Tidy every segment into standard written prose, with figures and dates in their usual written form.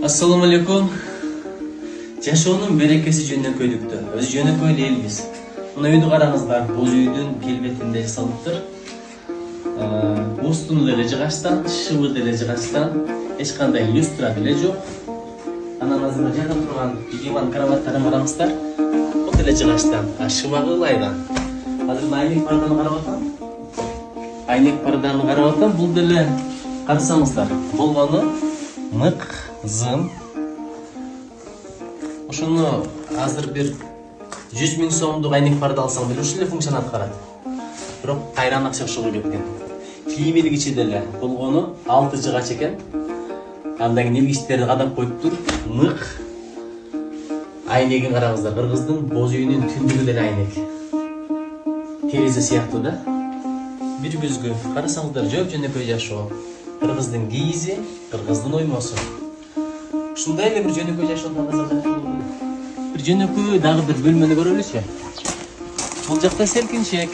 Assalamu alaikum. Жашоонун берекеси жөнөкөйлүктө. Өзү жөнөкөй элбиз. Мына үйдү караңыздар. Бул үйдүн келбетинде жасалыптыр. Устуну деле жыгачтан, шыбы деле жыгачтан, эч кандай люстра деле жок. Анан азыр жайда турган диван кроваттарын караңыздар. Бул деле жыгачтан, шыбагы ылайган. Азыр айнек парданы карап атам. Айнек парданы карап атам. Бул деле карасаңыздар. Болгону мык, зым. Ошону азыр бир 100 000 сомдук айнек парда алсаң деле ушул эле функцияны аткарат. Бирок кайран акча чыгып кеткен. Кийим илгичи деле болгону 6 жыгач экен. Андан кийин илгичтерди кадап коюптур. Мык. Айнегин караңыздар. Кыргыздын боз үйүнүн түндүгү деле айнек. Терезе сыяктуу да. Бир көзгө карасаңыздар жөнөкөй жашоо. Кыргыздын кийизи, кыргыздын оймосу. Ушундай эле бир жөнөкөй жашоодон бир жөнөкөй дагы бир бөлмөнү көрөлүчү. Бул жакта селкинчек,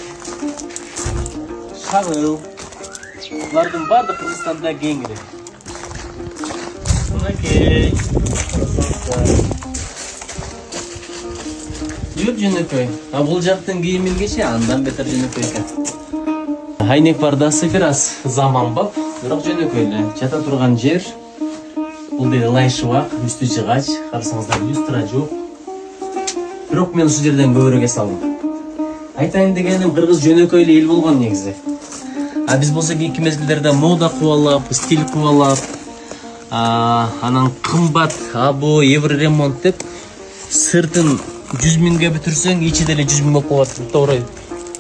шагыл. Булардын баардыгы Кыргызстанда кеңири. Мынакей. Жөн жөнөкөй. Бул жактын кийим илгичи андан бетер жөнөкөй экен. Айнек пардасы бир аз заманбап, бирок жөнөкөй эле. Жата турган жер. Бул деле ылай шыбак, үстү жыгач, карасаңыздар люстра жок. Бирок мен ушул жерден көбүрөөк эс алдым. Айтайын дегеним, кыргыз жөнөкөй эле эл болгон негизи. Биз болсок эки мезгилдерде мода кубалап, стиль кубалап, анан кымбат, або, евроремонт деп сыртын 100 000ге бүтүрсөң, ичи деле 100 000 болуп калат. Туура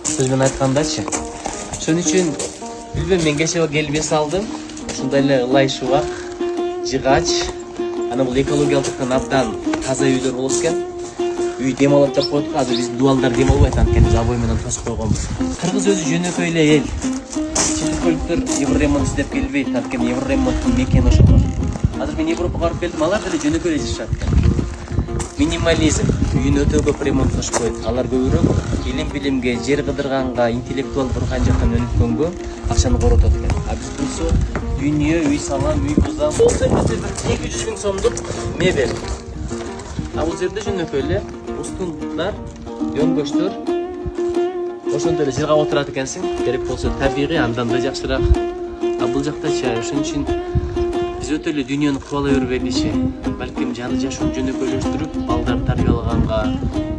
сөз менен айткандачы. Ошон үчүн билбейм, мен кече келип эс алдым. Ушундай эле ылай шыбак, жыгач, анан бул экологиялыктан абдан таза үйлөр болот экен. Үй дем алып деп коет го, азыр биздин дубалдар дем албайт, анткени забой менен тосуп койгонбуз. Кыргыз өзү жөнөкөй эле эл. Чет өлкөлүктөр евроремонт издеп келбейт, анткени евроремонттун мекени ошол. Азыр мен Европага барып келдим, алар деле жөнөкөй эле жашашат экен. Минимализм, үйүн өтө көп ремонттошпойт. Алар көбүрөөк илим-билимге, жер кыдырганга, интеллектуалдык руханий жактан өнүккөнгө акчаны коротот экен. Биз болсо дүйнө, үй салам, үй бузам, болсо бир 200 000 сомдук мебель. Бул жерде жөнөкөй эле устундар, жөнгөчтөр. Ошондой эле жыргап отурат экенсиң. Керек болсо табигый, андан да жакшыраак. Бул жактачы, ошон үчүн биз өтө эле дүйнөнү кубалай бербейличи. Балким жаны жашоон жөнөкөйлөштүрүп, балдар тарбиялаганга,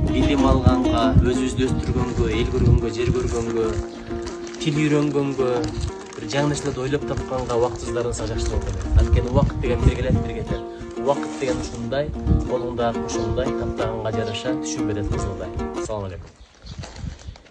билим алганга, өзүбүздү өстүргөнгө, эл көргөнгө, жер көргөнгө, тил үйрөнгөнгө, бир жаңы нерселерди ойлоп тапканга убактыбыздарын жакшы болот. Анткени убакыт деген бир келет, бир кетет. Убакыт деген ушундай, колуңда ошондой, таптаганга жараша түшүнбөдө кызылдай. Assalamu alaikum.